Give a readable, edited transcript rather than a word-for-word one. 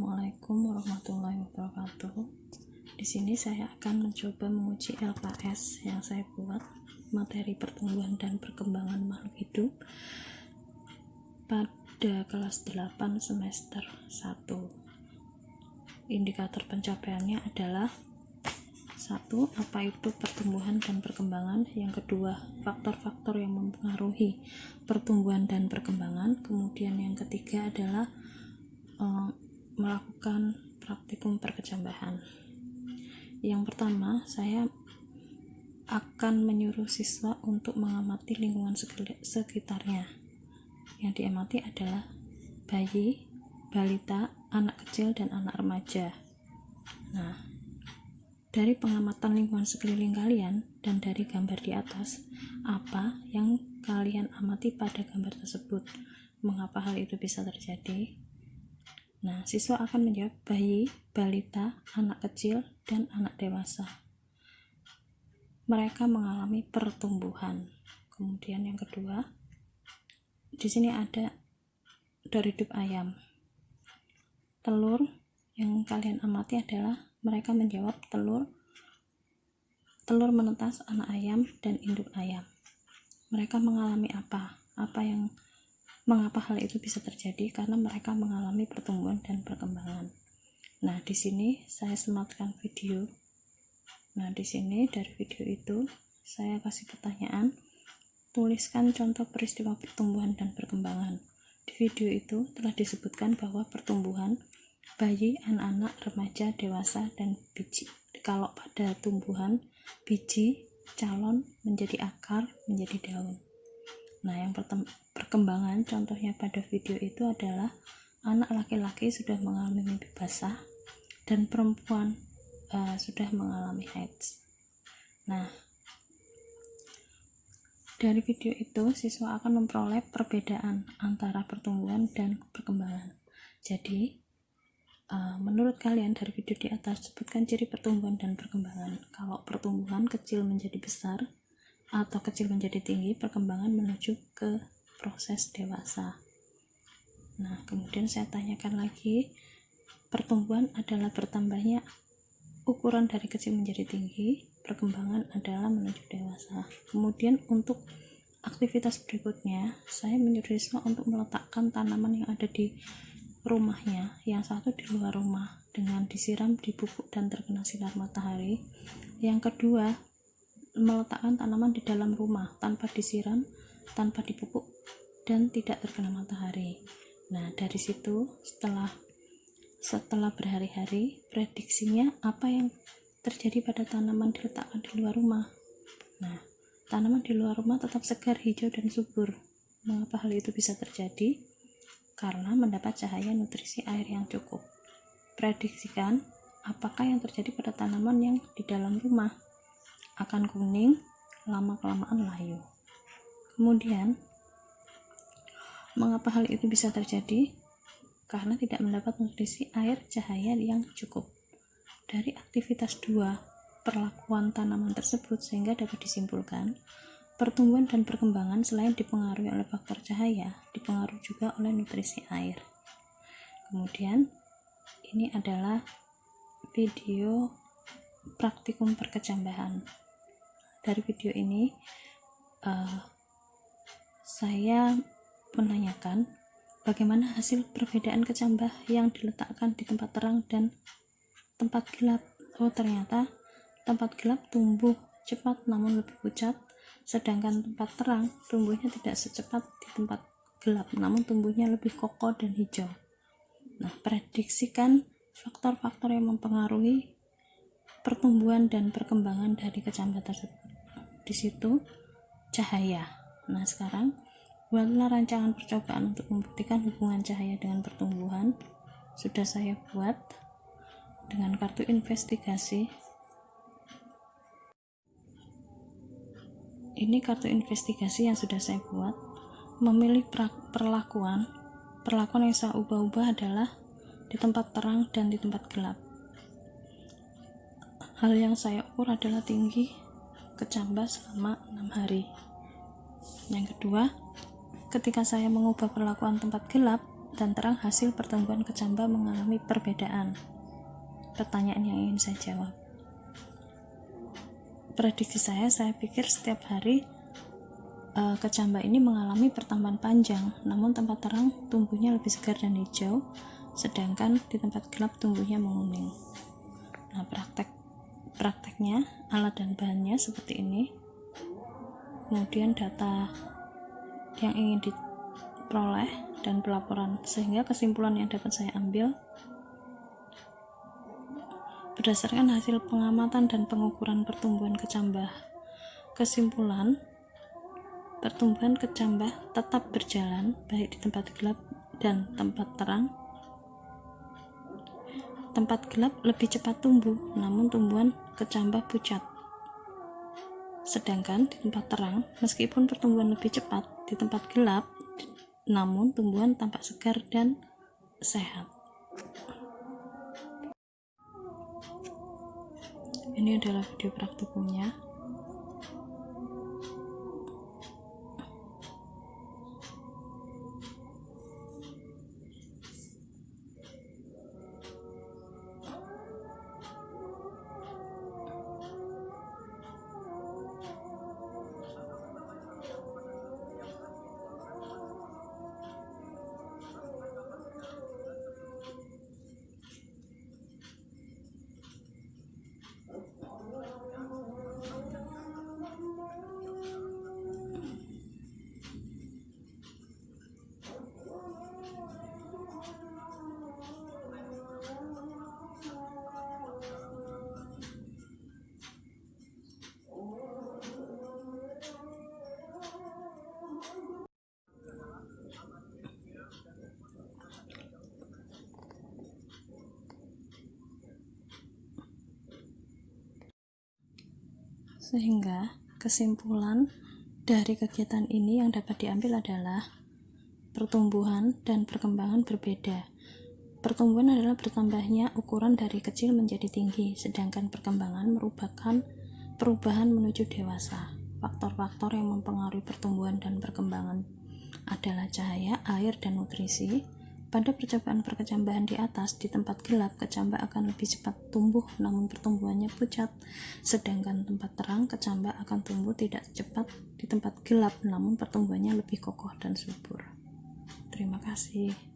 Assalamualaikum warahmatullahi wabarakatuh. Di sini saya akan mencoba menguji LKS yang saya buat, materi pertumbuhan dan perkembangan makhluk hidup, pada kelas 8 semester 1. Indikator pencapaiannya adalah 1. Apa itu pertumbuhan dan perkembangan. Yang kedua, faktor-faktor yang mempengaruhi pertumbuhan dan perkembangan. Kemudian yang ketiga adalah melakukan praktikum perkecambahan. Yang pertama, saya akan menyuruh siswa untuk mengamati lingkungan sekitarnya. Yang diamati adalah bayi, balita, anak kecil, dan anak remaja. Nah, dari pengamatan lingkungan sekeliling kalian dan dari gambar di atas, apa yang kalian amati pada gambar tersebut? Mengapa hal itu bisa terjadi? Nah, siswa akan menjawab bayi, balita, anak kecil, dan anak dewasa. Mereka mengalami pertumbuhan. Kemudian yang kedua, di sini ada dari hidup ayam. Telur yang kalian amati adalah mereka menjawab telur menetas, anak ayam, dan induk ayam. Mereka mengalami apa? Mengapa hal itu bisa terjadi? Karena mereka mengalami pertumbuhan dan perkembangan. Nah, di sini saya sematkan video. Nah, di sini dari video itu saya kasih pertanyaan, tuliskan contoh peristiwa pertumbuhan dan perkembangan. Di video itu telah disebutkan bahwa pertumbuhan bayi, anak-anak, remaja, dewasa, dan biji. Kalau pada tumbuhan, biji, calon, menjadi akar, menjadi daun. Nah, yang perkembangan contohnya pada video itu adalah anak laki-laki sudah mengalami mimpi basah dan perempuan sudah mengalami haid. Nah, dari video itu siswa akan memperoleh perbedaan antara pertumbuhan dan perkembangan. Jadi, menurut kalian dari video di atas, sebutkan ciri pertumbuhan dan perkembangan. Kalau pertumbuhan kecil menjadi besar atau kecil menjadi tinggi, perkembangan menuju ke proses dewasa. Nah, kemudian saya tanyakan lagi, pertumbuhan adalah bertambahnya ukuran dari kecil menjadi tinggi, perkembangan adalah menuju dewasa. Kemudian untuk aktivitas berikutnya, saya menyuruh siswa untuk meletakkan tanaman yang ada di rumahnya, yang satu di luar rumah dengan disiram di pupuk dan terkena sinar matahari. Yang kedua, meletakkan tanaman di dalam rumah tanpa disiram, tanpa dipupuk, dan tidak terkena matahari. Nah, dari situ setelah berhari-hari, prediksinya apa yang terjadi pada tanaman diletakkan di luar rumah. Nah, tanaman di luar rumah tetap segar, hijau, dan subur. Mengapa hal itu bisa terjadi? Karena mendapat cahaya, nutrisi, air yang cukup. Prediksikan apakah yang terjadi pada tanaman yang di dalam rumah. Akan kuning, lama-kelamaan layu. Kemudian, mengapa hal itu bisa terjadi? Karena tidak mendapat nutrisi, air, cahaya yang cukup. Dari aktivitas 2 perlakuan tanaman tersebut, sehingga dapat disimpulkan pertumbuhan dan perkembangan selain dipengaruhi oleh faktor cahaya, dipengaruhi juga oleh nutrisi air. Kemudian, ini adalah video praktikum perkecambahan. Dari video ini saya menanyakan bagaimana hasil perbedaan kecambah yang diletakkan di tempat terang dan tempat gelap. Ternyata tempat gelap tumbuh cepat namun lebih pucat, sedangkan tempat terang tumbuhnya tidak secepat di tempat gelap namun tumbuhnya lebih kokoh dan hijau. Nah, prediksikan faktor-faktor yang mempengaruhi pertumbuhan dan perkembangan dari kecambah tersebut. Di situ cahaya. Nah, sekarang buatlah rancangan percobaan untuk membuktikan hubungan cahaya dengan pertumbuhan. Sudah saya buat dengan kartu investigasi. Ini kartu investigasi yang sudah saya buat. Memilih perlakuan yang saya ubah-ubah adalah di tempat terang dan di tempat gelap. Hal yang saya ukur adalah tinggi kecambah selama 6 hari. Yang kedua, ketika saya mengubah perlakuan tempat gelap, dan terang hasil pertumbuhan kecambah mengalami perbedaan. Pertanyaan yang ingin saya jawab. Prediksi saya pikir setiap hari kecambah ini mengalami pertambahan panjang, namun tempat terang tumbuhnya lebih segar dan hijau, sedangkan di tempat gelap tumbuhnya menguning. Nah, prakteknya alat dan bahannya seperti ini. Kemudian data yang ingin diperoleh dan pelaporan, sehingga kesimpulan yang dapat saya ambil berdasarkan hasil pengamatan dan pengukuran pertumbuhan kecambah. Kesimpulan, pertumbuhan kecambah tetap berjalan baik di tempat gelap dan tempat terang. Tempat gelap lebih cepat tumbuh, namun tumbuhan kecambah pucat. Sedangkan di tempat terang, meskipun pertumbuhan lebih cepat di tempat gelap, namun tumbuhan tampak segar dan sehat. Ini adalah video praktikumnya. Sehingga kesimpulan dari kegiatan ini yang dapat diambil adalah pertumbuhan dan perkembangan berbeda. Pertumbuhan adalah bertambahnya ukuran dari kecil menjadi tinggi, sedangkan perkembangan merupakan perubahan menuju dewasa. Faktor-faktor yang mempengaruhi pertumbuhan dan perkembangan adalah cahaya, air, dan nutrisi. Pada percobaan perkecambahan di atas, di tempat gelap, kecambah akan lebih cepat tumbuh namun pertumbuhannya pucat, sedangkan tempat terang, kecambah akan tumbuh tidak cepat di tempat gelap namun pertumbuhannya lebih kokoh dan subur. Terima kasih.